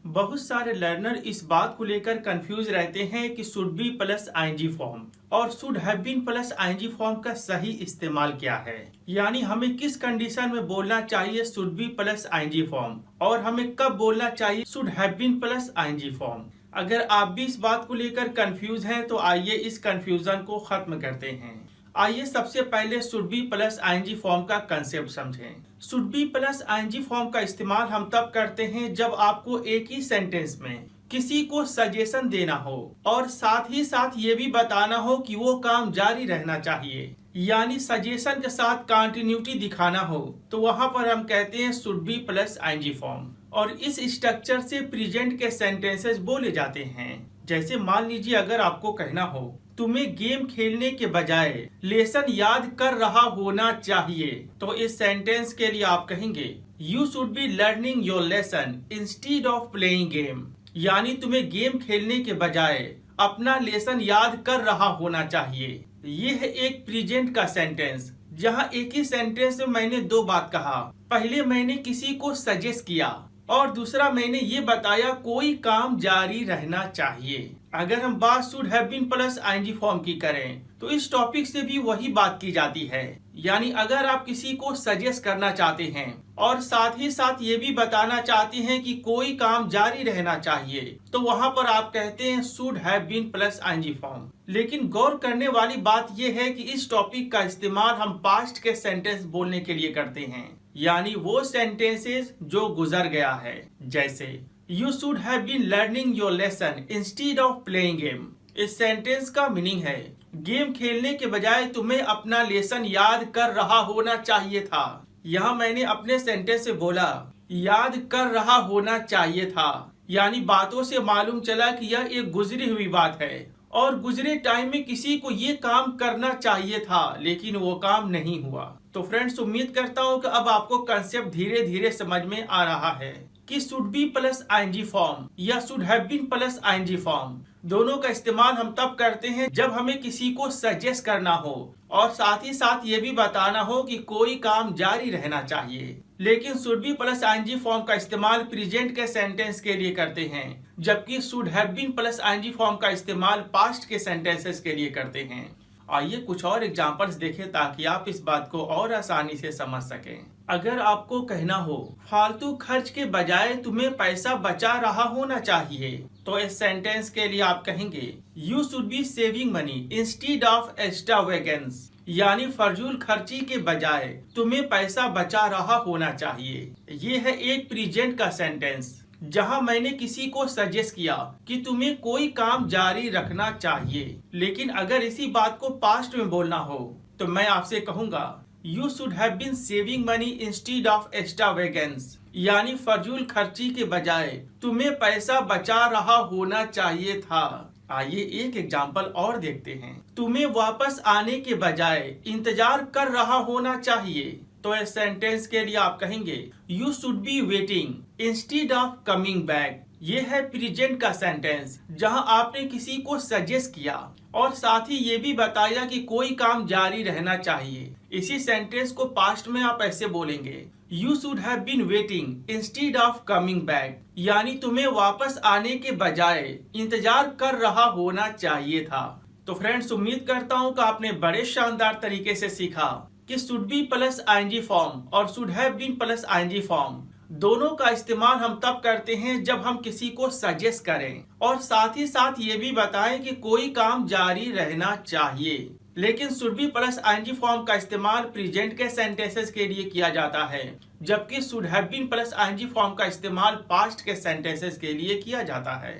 बहुत सारे लर्नर इस बात को लेकर कंफ्यूज रहते हैं कि should be plus ING form और should have been plus ING form का सही इस्तेमाल क्या है। यानी हमें किस कंडीशन में बोलना चाहिए should be plus ING form और हमें कब बोलना चाहिए should have been plus ING form. अगर आप भी इस बात को लेकर कंफ्यूज हैं तो आइए इस कंफ्यूजन को खत्म करते हैं। आइए सबसे पहले should be plus ING form का कंसेप्ट समझें। Should be plus ING form का इस्तेमाल हम तब करते हैं जब आपको एक ही सेंटेंस में किसी को सजेशन देना हो और साथ ही साथ ये भी बताना हो कि वो काम जारी रहना चाहिए, यानी सजेशन के साथ कंटिन्यूटी दिखाना हो, तो वहां पर हम कहते हैं should be plus ING form. और इस स्ट्रक्चर से प्रेजेंट के सेंटेंसेस बोले जाते हैं। जैसे मान लीजिए अगर आपको कहना हो तुम्हें गेम खेलने के बजाय लेसन याद कर रहा होना चाहिए, तो इस सेंटेंस के लिए आप कहेंगे you should be learning your lesson instead of playing game, यानी तुम्हें गेम खेलने के बजाय अपना लेसन याद कर रहा होना चाहिए। ये है एक प्रेजेंट का सेंटेंस जहां एक ही सेंटेंस में मैंने दो बात कहा। पहले मैंने किसी को सजेस्ट किया और दूसरा मैंने ये बताया कोई काम जारी रहना चाहिए। अगर हम बात should have been plus ING form की करें तो इस टॉपिक से भी वही बात की जाती है। यानी अगर आप किसी को सजेस्ट करना चाहते हैं और साथ ही साथ ये भी बताना चाहते हैं कि कोई काम जारी रहना चाहिए, तो वहां पर आप कहते हैं should have been plus ING form. लेकिन गौर करने वाली बात यह है कि इस टॉपिक का इस्तेमाल हम पास्ट के सेंटेंस बोलने के लिए करते हैं, यानी वो सेंटेंसेस जो गुजर गया है। जैसे you should have been learning your lesson instead of playing game. इस सेंटेंस का मीनिंग है गेम खेलने के बजाय तुम्हें अपना लेसन याद कर रहा होना चाहिए था। यहाँ मैंने अपने सेंटेंस से बोला याद कर रहा होना चाहिए था, यानी बातों से मालूम चला कि यह एक गुजरी हुई बात है और गुजरे टाइम में किसी को ये काम करना चाहिए था लेकिन वो काम नहीं हुआ। तो फ्रेंड्स, उम्मीद करता हूँ कि अब आपको कंसेप्ट धीरे धीरे समझ में आ रहा है कि should be plus ING form या should have been plus ING form दोनों का इस्तेमाल हम तब करते हैं जब हमें किसी को सजेस्ट करना हो और साथ ही साथ ये भी बताना हो कि कोई काम जारी रहना चाहिए। लेकिन should be plus ING form का इस्तेमाल प्रेजेंट के सेंटेंस के लिए करते हैं, जबकि should have been plus ING form का इस्तेमाल पास्ट के सेंटेंसेस के लिए करते हैं। आइए कुछ और एग्जांपल्स देखें ताकि आप इस बात को और आसानी से समझ सकें। अगर आपको कहना हो फालतू खर्च के बजाय तुम्हें पैसा बचा रहा होना चाहिए, तो इस सेंटेंस के लिए आप कहेंगे you should be saving money instead of extravagance, यानी फजूल खर्ची के बजाय तुम्हें पैसा बचा रहा होना चाहिए। ये है एक प्रेजेंट का सेंटेंस जहां मैंने किसी को सजेस्ट किया कि तुम्हें कोई काम जारी रखना चाहिए। लेकिन अगर इसी बात को पास्ट में बोलना हो तो मैं आपसे कहूंगा you should have been saving money instead of extravagance, यानी फजूल खर्ची के बजाय तुम्हें पैसा बचा रहा होना चाहिए था। आइए एक एग्जाम्पल और देखते हैं। तुम्हें वापस आने के बजाय इंतजार कर रहा होना चाहिए, तो इस सेंटेंस के लिए आप कहेंगे you should be waiting instead of coming back. ये है प्रेजेंट का सेंटेंस जहां आपने किसी को सजेस्ट किया और साथ ही ये भी बताया कि कोई काम जारी रहना चाहिए। इसी सेंटेंस को पास्ट में आप ऐसे बोलेंगे you should have been waiting instead of coming back, यानी तुम्हें वापस आने के बजाय इंतजार कर रहा होना चाहिए था। तो फ्रेंड्स, उम्मीद करता हूँ कि आपने बड़े शानदार तरीके से सीखा कि should be plus ING form और should have been plus ING form दोनों का इस्तेमाल हम तब करते हैं जब हम किसी को सजेस्ट करें और साथ ही साथ ये भी बताएं कि कोई काम जारी रहना चाहिए। लेकिन should be plus ING form का इस्तेमाल प्रेजेंट के सेंटेंसेस के लिए किया जाता है, जबकि should have been plus ING form का इस्तेमाल पास्ट के सेंटेंसेस के लिए किया जाता है।